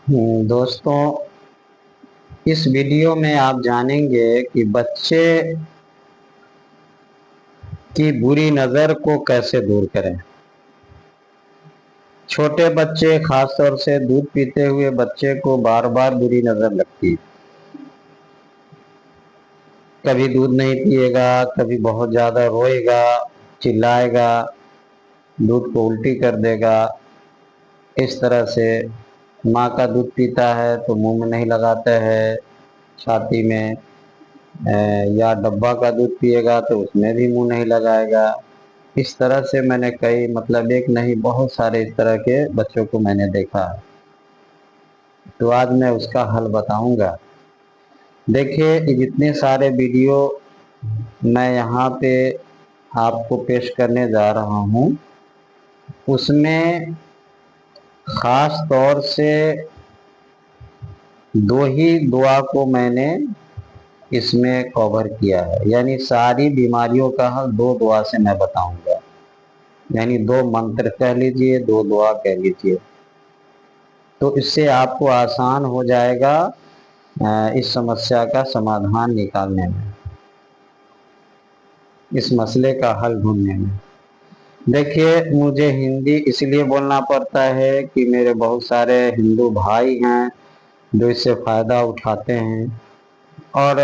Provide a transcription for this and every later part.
दोस्तों, इस वीडियो में आप जानेंगे कि बच्चे की बुरी नज़र को कैसे दूर करें। छोटे बच्चे, खास तौर से दूध पीते हुए बच्चे को बार बार बुरी नज़र लगती है। कभी दूध नहीं पिएगा, कभी बहुत ज़्यादा रोएगा, चिल्लाएगा, दूध को उल्टी कर देगा। इस तरह से माँ का दूध पीता है तो मुंह में नहीं लगाता है, छाती में, या डब्बा का दूध पिएगा तो उसमें भी मुंह नहीं लगाएगा। इस तरह से मैंने कई, मतलब एक नहीं, बहुत सारे इस तरह के बच्चों को मैंने देखा है। तो आज मैं उसका हल बताऊंगा। देखिए, ये जितने सारे वीडियो मैं यहाँ पे आपको पेश करने जा रहा हूँ, उसमें खास तौर से दो ही दुआ को मैंने इसमें कवर किया है। यानी सारी बीमारियों का हल दो दुआ से मैं बताऊंगा। यानी दो मंत्र कह लीजिए, दो दुआ कह लीजिए, तो इससे आपको आसान हो जाएगा इस समस्या का समाधान निकालने में, इस मसले का हल ढूंढने में। देखिए, मुझे हिंदी इसलिए बोलना पड़ता है कि मेरे बहुत सारे हिंदू भाई हैं जो इससे फायदा उठाते हैं, और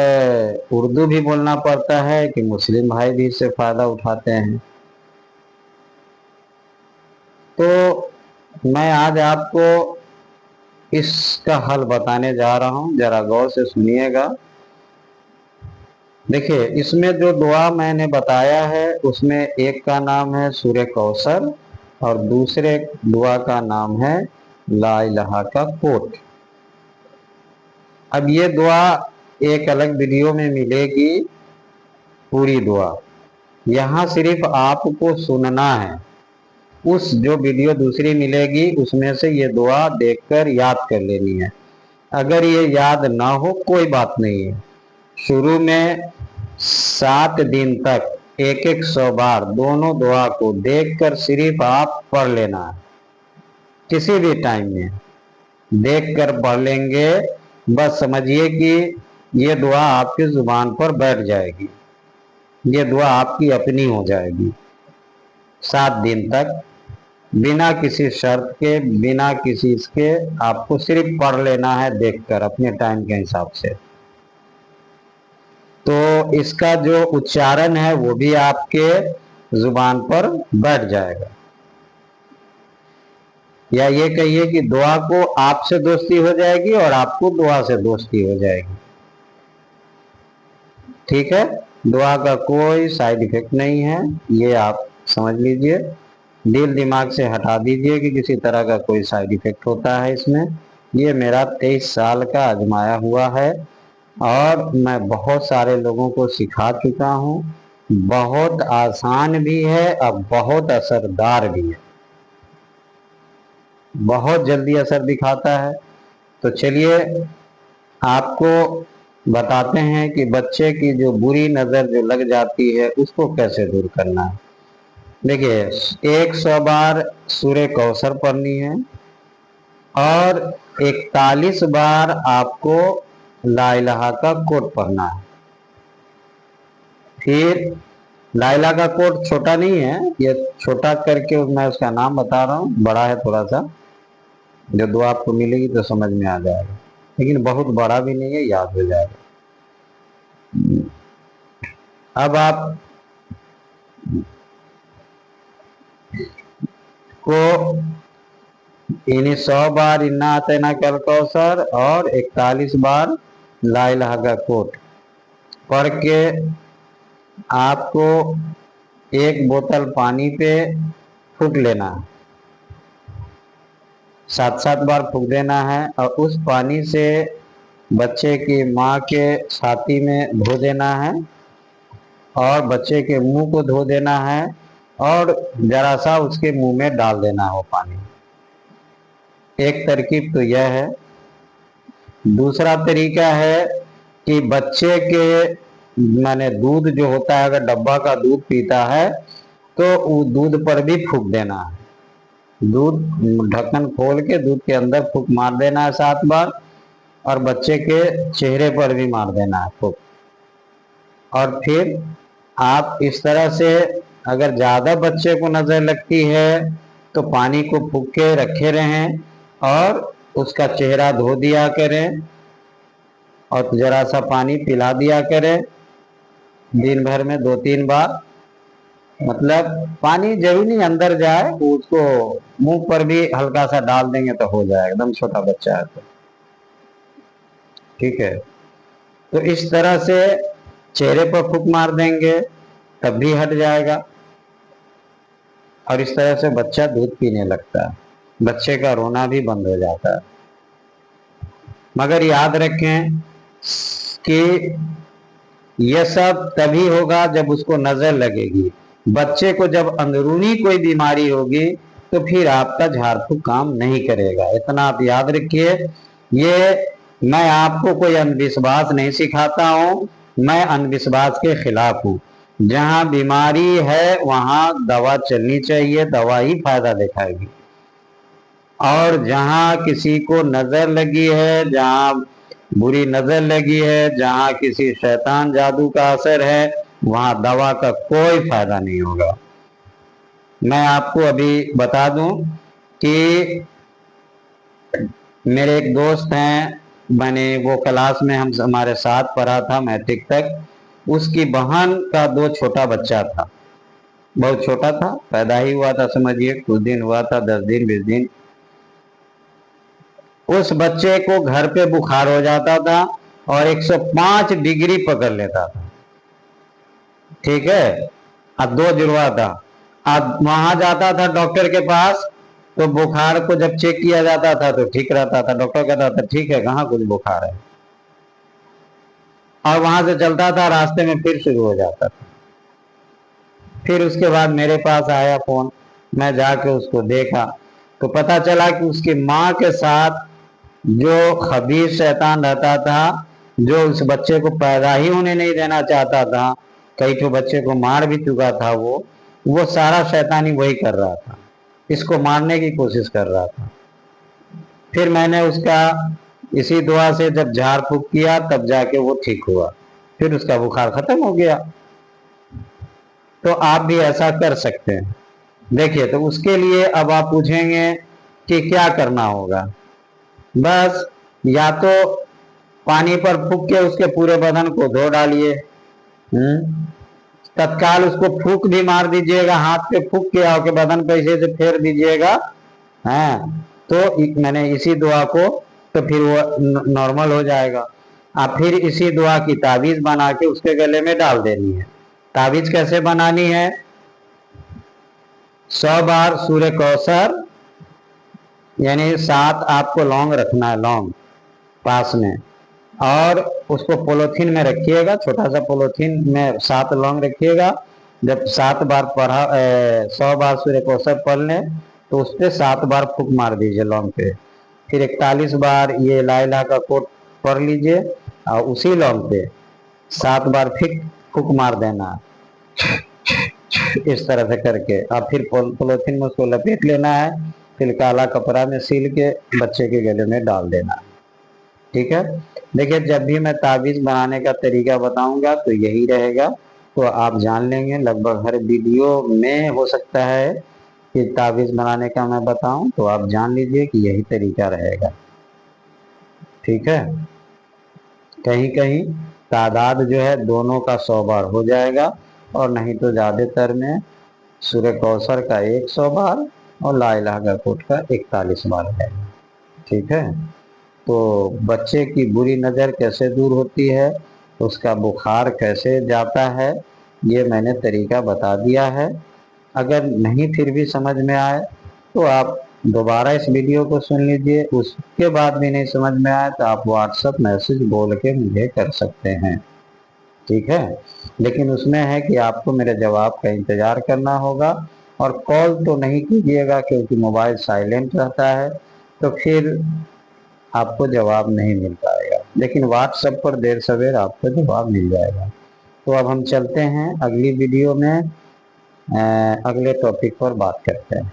उर्दू भी बोलना पड़ता है कि मुस्लिम भाई भी इससे फायदा उठाते हैं। तो मैं आज आपको इसका हल बताने जा रहा हूं, जरा गौर से सुनिएगा। देखिए, इसमें जो दुआ मैंने बताया है उसमें एक का नाम है सूर्य कौसर और दूसरे दुआ का नाम है ला इलाहा का कोट। अब ये दुआ एक अलग वीडियो में मिलेगी, पूरी दुआ। यहाँ सिर्फ आपको सुनना है। उस जो वीडियो दूसरी मिलेगी उसमें से ये दुआ देखकर याद कर लेनी है। अगर ये याद ना हो कोई बात नहीं है। शुरू में 7 दिन तक एक एक 100 बार दोनों दुआ को देखकर सिर्फ आप पढ़ लेना है। किसी भी टाइम में देखकर पढ़ लेंगे, बस समझिए कि ये दुआ आपकी जुबान पर बैठ जाएगी। ये दुआ आपकी अपनी हो जाएगी। 7 दिन तक बिना किसी शर्त के, बिना किसी इसके, आपको सिर्फ पढ़ लेना है देखकर अपने टाइम के हिसाब से। तो इसका जो उच्चारण है वो भी आपके जुबान पर बैठ जाएगा। या ये कहिए कि दुआ को आपसे दोस्ती हो जाएगी और आपको दुआ से दोस्ती हो जाएगी। ठीक है, दुआ का कोई साइड इफेक्ट नहीं है, ये आप समझ लीजिए। दिल दिमाग से हटा दीजिए कि किसी तरह का कोई साइड इफेक्ट होता है इसमें। ये मेरा 23 साल का आजमाया हुआ है और मैं बहुत सारे लोगों को सिखा चुका हूँ। बहुत आसान भी है और बहुत असरदार भी है, बहुत जल्दी असर दिखाता है। तो चलिए आपको बताते हैं कि बच्चे की जो बुरी नज़र जो लग जाती है उसको कैसे दूर करना है। देखिए, 100 बार सूर्य कौसर पढ़नी है और 41 बार आपको ला इलाहा का कोट पढ़ना है। फिर ला इलाहा का कोट छोटा नहीं है, ये छोटा करके मैं उसका नाम बता रहा हूँ, बड़ा है थोड़ा सा। जो दुआ आपको मिलेगी तो समझ में आ जाएगा, लेकिन बहुत बड़ा भी नहीं है, याद हो जाएगा। अब आप को इन्हीं 100 बार इन्ना आतना कल कौसर और 41 बार ला इलाहा का कोट पढ़ के आपको एक बोतल पानी पे फूंक लेना है। 7-7 बार फूंक देना है और उस पानी से बच्चे की माँ के छाती में धो देना है और बच्चे के मुंह को धो देना है और जरा सा उसके मुंह में डाल देना हो पानी। एक तरकीब तो यह है। दूसरा तरीका है कि बच्चे के, माने दूध जो होता है, अगर डब्बा का दूध पीता है तो वो दूध पर भी फूंक देना है। दूध ढक्कन खोल के दूध के अंदर फूंक मार देना है 7 बार, और बच्चे के चेहरे पर भी मार देना है फूंक। और फिर आप इस तरह से, अगर ज्यादा बच्चे को नजर लगती है तो पानी को फूंक के रखे रहें और उसका चेहरा धो दिया करें और जरा सा पानी पिला दिया करें दिन भर में 2-3 बार। मतलब पानी जरूर नहीं अंदर जाए, उसको मुंह पर भी हल्का सा डाल देंगे तो हो जाएगा, एकदम छोटा बच्चा है तो। ठीक है, तो इस तरह से चेहरे पर फूंक मार देंगे तब भी हट जाएगा, और इस तरह से बच्चा दूध पीने लगता है, बच्चे का रोना भी बंद हो जाता है। मगर याद रखें कि यह सब तभी होगा जब उसको नजर लगेगी। बच्चे को जब अंदरूनी कोई बीमारी होगी तो फिर आपका झाड़ फूंक काम नहीं करेगा, इतना आप याद रखिए। ये मैं आपको कोई अंधविश्वास नहीं सिखाता हूँ, मैं अंधविश्वास के खिलाफ हूँ। जहाँ बीमारी है वहां दवा चलनी चाहिए, दवा ही फायदा दिखाएगी। और जहाँ किसी को नजर लगी है, जहाँ बुरी नजर लगी है, जहाँ किसी शैतान जादू का असर है, वहां दवा का कोई फायदा नहीं होगा। मैं आपको अभी बता दूं कि मेरे एक दोस्त हैं, मैंने वो क्लास में हम हमारे साथ पढ़ा था मैट्रिक तक, उसकी बहन का 2 छोटा बच्चा था, बहुत छोटा था, पैदा ही हुआ था, समझिए कुछ दिन हुआ था, 10 दिन 20 दिन। उस बच्चे को घर पे बुखार हो जाता था और 105 डिग्री पकड़ लेता था। ठीक है, अब 2 जुड़वा था। अब वहां जाता था डॉक्टर के पास तो बुखार को जब चेक किया जाता था तो ठीक रहता था, डॉक्टर कहता था ठीक है, कहाँ कुछ बुखार है, और वहां से चलता था, रास्ते में फिर शुरू हो जाता था। फिर उसके बाद मेरे पास आया फोन, मैं जाके उसको देखा तो पता चला कि उसकी माँ के साथ जो खबीर शैतान रहता था, जो उस बच्चे को पैदा ही होने नहीं देना चाहता था, कई तो बच्चे को मार भी चुका था, वो सारा शैतानी वही कर रहा था, इसको मारने की कोशिश कर रहा था। फिर मैंने उसका इसी दुआ से जब झाड़ फूंक किया तब जाके वो ठीक हुआ, फिर उसका बुखार खत्म हो गया। तो आप भी ऐसा कर सकते हैं। देखिए, तो उसके लिए अब आप पूछेंगे कि क्या करना होगा। बस या तो पानी पर फूंक के उसके पूरे बदन को धो डालिए, तत्काल उसको फूंक भी मार दीजिएगा, हाथ पे फूंक के आपके बदन पे ऐसे से फेर दीजिएगा। तो मैंने इसी दुआ को, तो फिर वो नॉर्मल हो जाएगा। आप फिर इसी दुआ की ताबीज बना के उसके गले में डाल देनी है। ताबीज कैसे बनानी है? 100 बार सूर्य कौसर, यानी 7 आपको लौंग रखना है, लौंग पास में, और उसको पोलोथीन में रखिएगा, छोटा सा पोलोथीन में 7 लौंग रखिएगा। जब 7 बार पढ़ा 100 बार सूर्य कौसर पढ़ लें तो उस पर 7 बार फूंक मार दीजिए लौंग पे। फिर 41 बार ये ला इलाहा का कोट पढ़ लीजिए और उसी लौंग पे 7 बार फिर फूंक मार देना, इस तरह से करके। और फिर पोलोथीन में उसको लपेट लेना है, फिर काला कपड़ा में सील के बच्चे के गले में डाल देना। ठीक है, देखिए जब भी मैं ताबीज बनाने का तरीका बताऊंगा तो यही रहेगा, तो आप जान लेंगे। लगभग हर वीडियो में हो सकता है कि ताबीज बनाने का मैं बताऊं, तो आप जान लीजिए कि यही तरीका रहेगा। ठीक है, कहीं कहीं तादाद जो है दोनों का 100 बार हो जाएगा, और नहीं तो ज्यादातर में सूर्य कौसर का 100 बार और ला इलाहा का कोट का 41 बार है। ठीक है, तो बच्चे की बुरी नज़र कैसे दूर होती है, उसका बुखार कैसे जाता है, ये मैंने तरीका बता दिया है। अगर नहीं फिर भी समझ में आए तो आप दोबारा इस वीडियो को सुन लीजिए, उसके बाद भी नहीं समझ में आए तो आप व्हाट्सएप मैसेज बोल के मुझे कर सकते हैं। ठीक है, लेकिन उसमें है कि आपको मेरे जवाब का इंतजार करना होगा, और कॉल तो नहीं कीजिएगा क्योंकि मोबाइल साइलेंट रहता है, तो फिर आपको जवाब नहीं मिल पाएगा, लेकिन व्हाट्सएप पर देर सवेर आपको जवाब मिल जाएगा। तो अब हम चलते हैं अगली वीडियो में, अगले टॉपिक पर बात करते हैं।